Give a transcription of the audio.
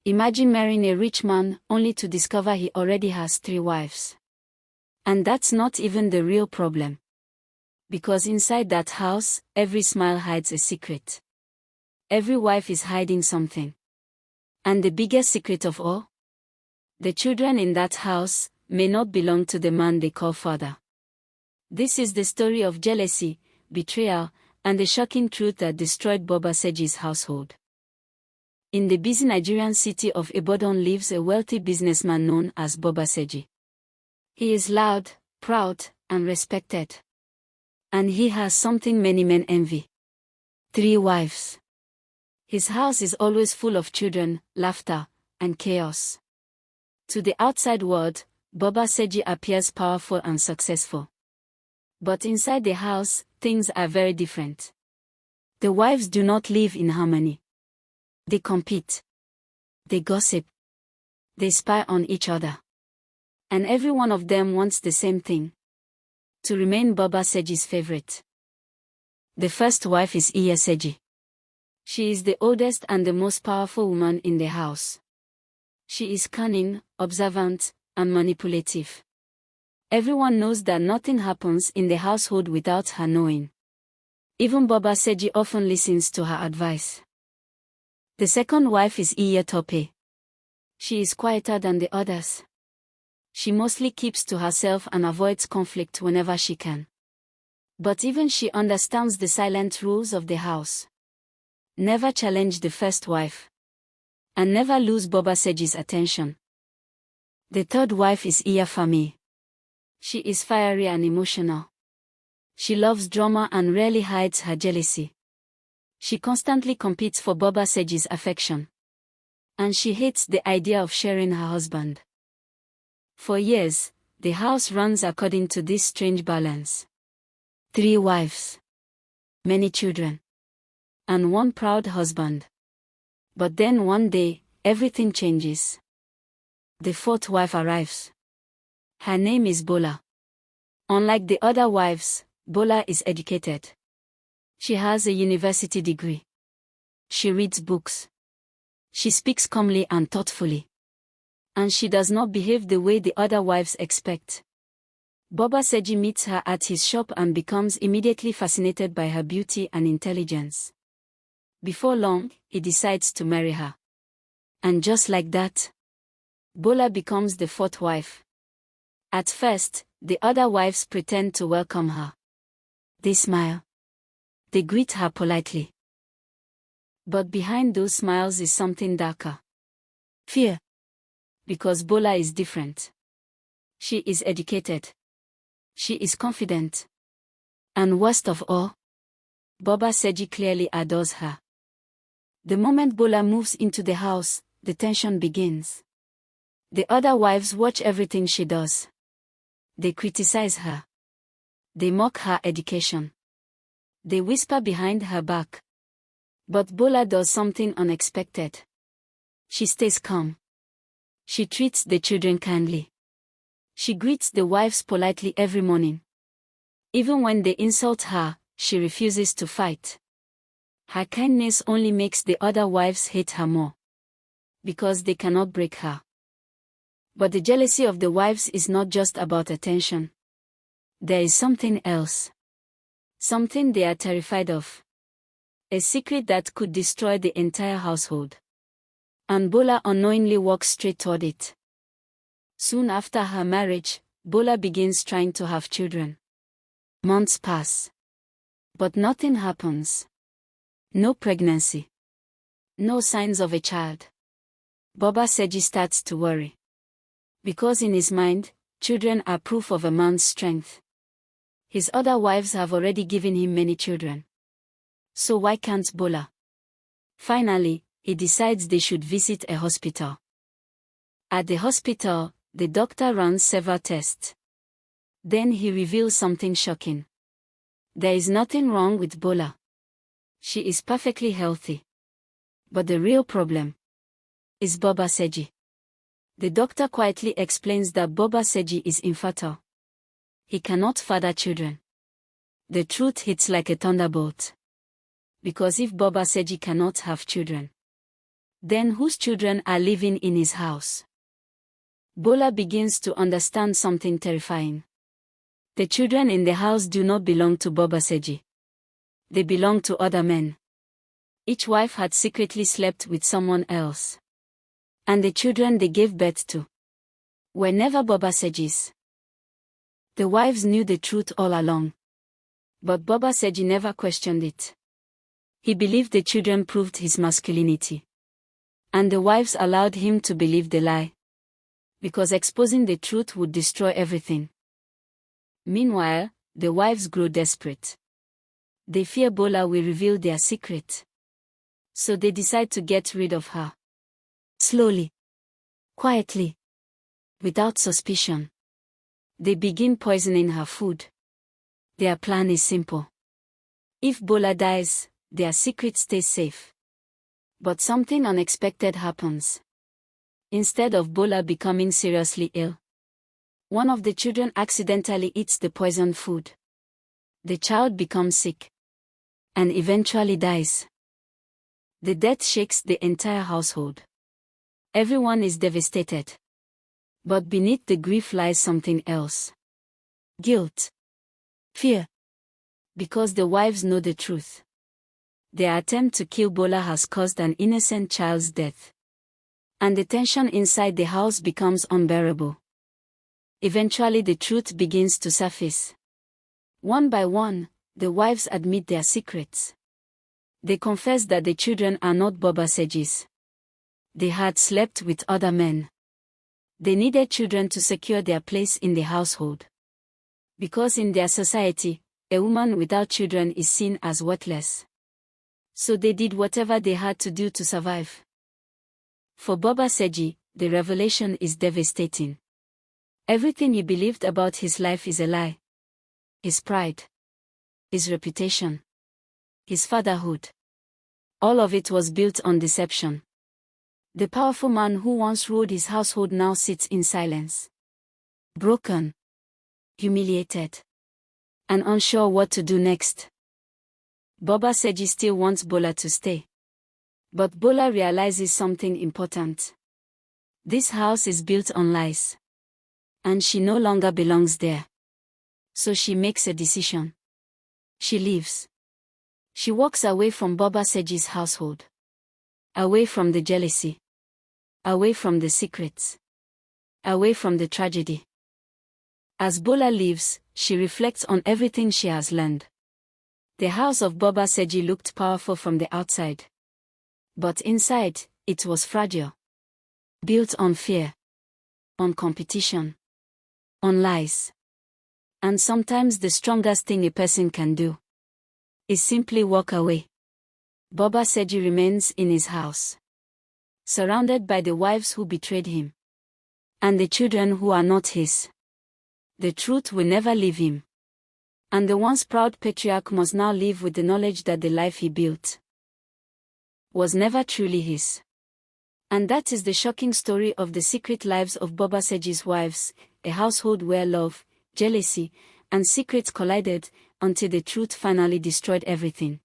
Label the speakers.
Speaker 1: Imagine marrying a rich man only to discover he already has 3 wives. And that's not even the real problem. Because inside that house, every smile hides a secret. Every wife is hiding something. And the biggest secret of all? The children in that house may not belong to the man they call father. This is the story of jealousy, betrayal, and the shocking truth that destroyed Baba Segi's household. In the busy Nigerian city of Ibadan lives a wealthy businessman known as Baba Segi. He is loud, proud, and respected. And he has something many men envy. 3 wives. His house is always full of children, laughter, and chaos. To the outside world, Baba Segi appears powerful and successful. But inside the house, things are very different. The wives do not live in harmony. They compete. They gossip. They spy on each other. And every one of them wants the same thing: to remain Baba Segi's favorite. The first wife is Iya Segi. She is the oldest and the most powerful woman in the house. She is cunning, observant, and manipulative. Everyone knows that nothing happens in the household without her knowing. Even Baba Segi often listens to her advice. The second wife is Iya Tope. She is quieter than the others. She mostly keeps to herself and avoids conflict whenever she can. But even she understands the silent rules of the house. Never challenge the first wife. And never lose Baba Segi's attention. The third wife is Iya Fami. She is fiery and emotional. She loves drama and rarely hides her jealousy. She constantly competes for Baba Segi's affection. And she hates the idea of sharing her husband. For years, the house runs according to this strange balance. 3 wives. Many children. And 1 proud husband. But then one day, everything changes. The 4th wife arrives. Her name is Bola. Unlike the other wives, Bola is educated. She has a university degree. She reads books. She speaks calmly and thoughtfully. And she does not behave the way the other wives expect. Baba Segi meets her at his shop and becomes immediately fascinated by her beauty and intelligence. Before long, he decides to marry her. And just like that, Bola becomes the 4th wife. At first, the other wives pretend to welcome her. They smile. They greet her politely. But behind those smiles is something darker. Fear. Because Bola is different. She is educated. She is confident. And worst of all, Baba Segi clearly adores her. The moment Bola moves into the house, the tension begins. The other wives watch everything she does. They criticize her. They mock her education. They whisper behind her back. But Bola does something unexpected. She stays calm. She treats the children kindly. She greets the wives politely every morning. Even when they insult her, she refuses to fight. Her kindness only makes the other wives hate her more. Because they cannot break her. But the jealousy of the wives is not just about attention. There is something else. Something they are terrified of. A secret that could destroy the entire household. And Bola unknowingly walks straight toward it. Soon after her marriage, Bola begins trying to have children. Months pass. But nothing happens. No pregnancy. No signs of a child. Baba Segi starts to worry. Because in his mind, children are proof of a man's strength. His other wives have already given him many children. So why can't Bola? Finally, he decides they should visit a hospital. At the hospital, the doctor runs several tests. Then he reveals something shocking. There is nothing wrong with Bola. She is perfectly healthy. But the real problem is Baba Segi. The doctor quietly explains that Baba Segi is infertile. He cannot father children. The truth hits like a thunderbolt. Because if Baba Segi cannot have children, Then whose children are living in his house? Bola begins to understand something terrifying. The children in the house do not belong to Baba Segi. They belong to other men. Each wife had secretly slept with someone else. And the children they gave birth to were never Baba Segi's. The wives knew the truth all along. But Baba Segi never questioned it. He believed the children proved his masculinity. And the wives allowed him to believe the lie. Because exposing the truth would destroy everything. Meanwhile, the wives grow desperate. They fear Bola will reveal their secret. So they decide to get rid of her. Slowly. Quietly. Without suspicion. They begin poisoning her food. Their plan is simple. If Bola dies, their secret stays safe. But something unexpected happens. Instead of Bola becoming seriously ill, one of the children accidentally eats the poisoned food. The child becomes sick. And eventually dies. The death shakes the entire household. Everyone is devastated. But beneath the grief lies something else. Guilt. Fear. Because the wives know the truth. Their attempt to kill Bola has caused an innocent child's death. And the tension inside the house becomes unbearable. Eventually the truth begins to surface. One by one, the wives admit their secrets. They confess that the children are not Baba Segi's. They had slept with other men. They needed children to secure their place in the household. Because in their society, a woman without children is seen as worthless. So they did whatever they had to do to survive. For Baba Segi, the revelation is devastating. Everything he believed about his life is a lie. His pride. His reputation. His fatherhood. All of it was built on deception. The powerful man who once ruled his household now sits in silence. Broken. Humiliated. And unsure what to do next. Baba Segi still wants Bola to stay. But Bola realizes something important. This house is built on lies. And she no longer belongs there. So she makes a decision. She leaves. She walks away from Baba Segi's household. Away from the jealousy. Away from the secrets. Away from the tragedy. As Bola leaves, she reflects on everything she has learned. The house of Baba Segi looked powerful from the outside. But inside, it was fragile. Built on fear. On competition. On lies. And sometimes the strongest thing a person can do is simply walk away. Baba Segi remains in his house, surrounded by the wives who betrayed him. And the children who are not his. The truth will never leave him. And the once proud patriarch must now live with the knowledge that the life he built was never truly his. And that is the shocking story of the secret lives of Baba Segi's wives, a household where love, jealousy, and secrets collided, until the truth finally destroyed everything.